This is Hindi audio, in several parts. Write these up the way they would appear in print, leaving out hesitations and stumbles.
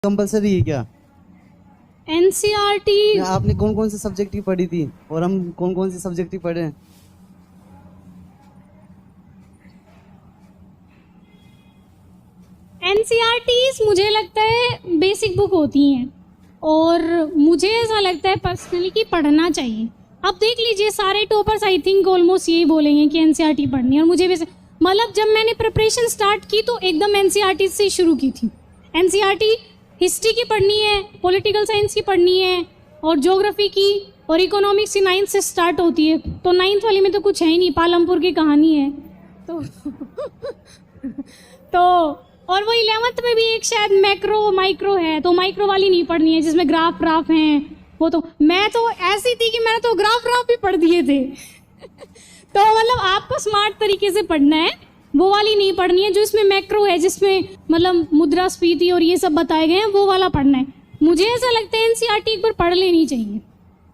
कंपलसरी है क्या? एनसीईआरटी आपने कौन कौन से सब्जेक्ट की पढ़ी थी और हम कौन कौन से सब्जेक्ट की पढ़े हैं? एनसीईआरटीज मुझे लगता है बेसिक बुक होती हैं और मुझे ऐसा लगता है पर्सनली कि पढ़ना चाहिए। अब देख लीजिए सारे टॉपर्स आई थिंक ऑलमोस्ट यही बोलेंगे कि एनसीईआरटी पढ़नी है और मुझे वैसे मतलब जब मैंने प्रिपरेशन स्टार्ट की तो एकदम एनसीईआरटी से शुरू की थी। एनसीईआरटी हिस्ट्री की पढ़नी है, पॉलिटिकल साइंस की पढ़नी है और ज्योग्राफी की और इकोनॉमिक्स की 9th से स्टार्ट होती है। तो 9th वाली में तो कुछ है ही नहीं, पालमपुर की कहानी है तो और वो 11th में भी एक शायद मैक्रो माइक्रो है, तो माइक्रो वाली नहीं पढ़नी है जिसमें ग्राफ हैं। वो तो मैं तो ऐसी थी कि मैंने तो ग्राफ भी पढ़ दिए थे तो मतलब आपको स्मार्ट तरीके से पढ़ना है, वो वाली नहीं पढ़नी है जो इसमें मैक्रो है, जिसमें मतलब मुद्रास्फीति और ये सब बताए गए हैं, वो वाला पढ़ना है। मुझे ऐसा लगता है एनसीईआरटी एक बार पढ़ लेनी चाहिए,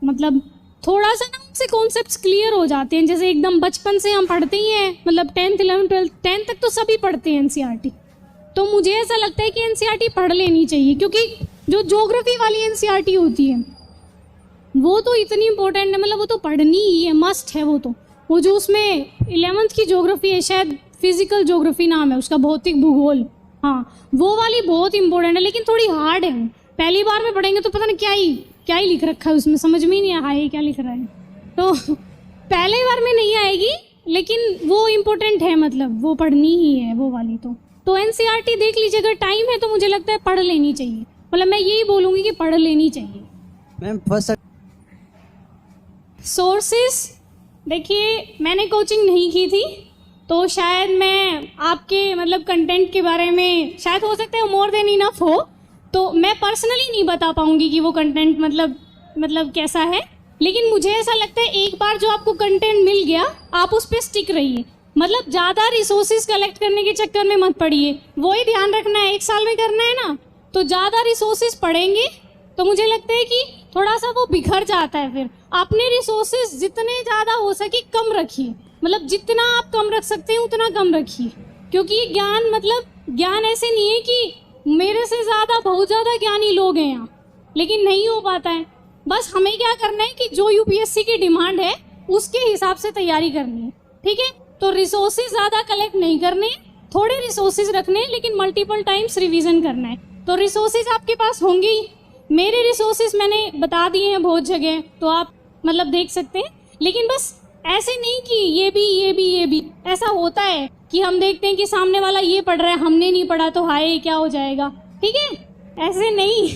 मतलब थोड़ा सा ना उनसे कॉन्सेप्ट्स क्लियर हो जाते हैं। जैसे एकदम बचपन से हम पढ़ते ही हैं, मतलब 10th 11th 12th 10th तक तो सभी पढ़ते हैं एनसीईआरटी। तो मुझे ऐसा लगता है कि एनसीईआरटी पढ़ लेनी चाहिए, क्योंकि जो ज्योग्राफी वाली एनसीईआरटी होती है वो तो इतनी इंपॉर्टेंट है, मतलब वो तो पढ़नी ही है, मस्ट है वो तो। वो जो उसमें 11th की ज्योग्राफी है, शायद फिजिकल ज्योग्राफी नाम है उसका, भौतिक भूगोल, हाँ वो वाली बहुत इंपॉर्टेंट है, लेकिन थोड़ी हार्ड है। पहली बार में पढ़ेंगे तो पता नहीं क्या ही लिख रखा है उसमें, समझ में ही नहीं आया ये क्या लिख रहा है, तो पहले बार में नहीं आएगी, लेकिन वो इम्पोर्टेंट है, मतलब वो पढ़नी ही है वो वाली। तो एनसीईआरटी देख लीजिए, अगर टाइम है तो मुझे लगता है पढ़ लेनी चाहिए, मतलब मैं यही बोलूँगी कि पढ़ लेनी चाहिए। मैम फर्स्ट सोर्सेस देखिए, मैंने कोचिंग नहीं की थी तो शायद मैं आपके मतलब कंटेंट के बारे में शायद हो सकता है मोर देन इनफ हो, तो मैं पर्सनली नहीं बता पाऊँगी कि वो कंटेंट मतलब कैसा है। लेकिन मुझे ऐसा लगता है एक बार जो आपको कंटेंट मिल गया आप उस पर स्टिक रहिए, मतलब ज़्यादा रिसोर्सेज कलेक्ट करने के चक्कर में मत पड़िए। वही ध्यान रखना है, 1 साल में करना है ना, तो ज़्यादा रिसोर्सेज पढ़ेंगे तो मुझे लगता है कि थोड़ा सा वो बिखर जाता है। फिर अपने रिसोर्सेज जितने ज़्यादा हो सके कम रखिए, मतलब जितना आप कम रख सकते हैं उतना कम रखिए, क्योंकि ये ज्ञान मतलब ज्ञान ऐसे नहीं है कि मेरे से ज़्यादा बहुत ज़्यादा ज्ञानी लोग हैं यहाँ, लेकिन नहीं हो पाता है। बस हमें क्या करना है कि जो यूपीएससी की डिमांड है उसके हिसाब से तैयारी करनी है, ठीक है। तो रिसोर्सेज ज़्यादा कलेक्ट नहीं करने, थोड़े रिसोर्सेज रखने, लेकिन मल्टीपल टाइम्स रिवीजन करना है। तो रिसोर्सेज आपके पास होंगे ही, मेरे रिसोर्सेज मैंने बता दिए हैं बहुत जगह, तो आप मतलब देख सकते हैं। लेकिन बस ऐसे नहीं कि ये भी ऐसा होता है कि हम देखते हैं कि सामने वाला ये पढ़ रहा है, हमने नहीं पढ़ा तो हाय क्या हो जाएगा, ठीक है, ऐसे नहीं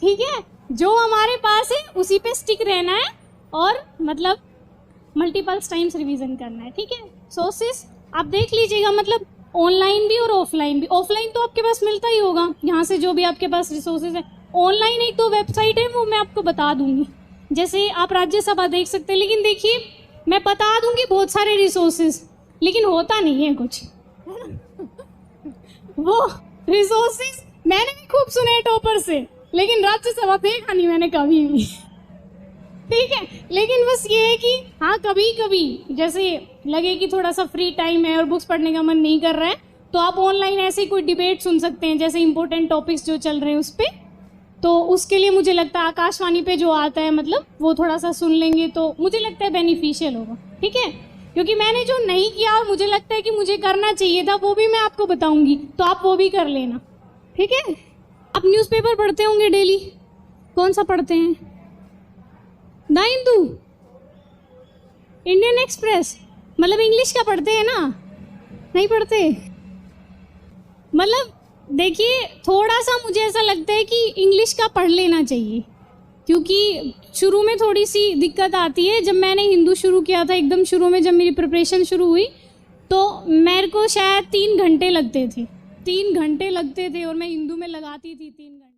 ठीक है। जो हमारे पास है उसी पे स्टिक रहना है और मतलब मल्टीपल टाइम्स रिवीजन करना है, ठीक है। सोर्सेस आप देख लीजिएगा, मतलब ऑनलाइन भी और ऑफलाइन भी। ऑफलाइन तो आपके पास मिलता ही होगा यहाँ से जो भी आपके पास रिसोर्सेज है। ऑनलाइन एक तो वेबसाइट है, वो मैं आपको बता दूंगी, जैसे आप राज्यसभा देख सकते हैं। लेकिन देखिए मैं बता दूंगी बहुत सारे रिसोर्सेज, लेकिन होता नहीं है कुछ वो रिसोर्सेज मैंने भी खूब सुने टॉपर से, लेकिन राज्यसभा देखा नहीं मैंने कभी भी ठीक है। लेकिन बस ये है कि हाँ कभी कभी जैसे लगे कि थोड़ा सा फ्री टाइम है और बुक्स पढ़ने का मन नहीं कर रहा है, तो आप ऑनलाइन ऐसे कोई डिबेट सुन सकते हैं, जैसे इंपॉर्टेंट टॉपिक्स जो चल रहे हैं उस पर। तो उसके लिए मुझे लगता है आकाशवाणी पे जो आता है, मतलब वो थोड़ा सा सुन लेंगे तो मुझे लगता है बेनिफिशियल होगा, ठीक है। क्योंकि मैंने जो नहीं किया और मुझे लगता है कि मुझे करना चाहिए था, वो भी मैं आपको बताऊंगी, तो आप वो भी कर लेना, ठीक है। आप न्यूज़पेपर पढ़ते होंगे डेली, कौन सा पढ़ते हैं? द हिंदू, इंडियन एक्सप्रेस, मतलब इंग्लिश का पढ़ते हैं ना? नहीं पढ़ते। मतलब देखिए थोड़ा सा मुझे ऐसा लगता है कि इंग्लिश का पढ़ लेना चाहिए, क्योंकि शुरू में थोड़ी सी दिक्कत आती है। जब मैंने हिंदू शुरू किया था एकदम शुरू में, जब मेरी प्रिपरेशन शुरू हुई, तो मेरे को शायद 3 घंटे लगते थे और मैं हिंदू में लगाती थी 3 घंटे।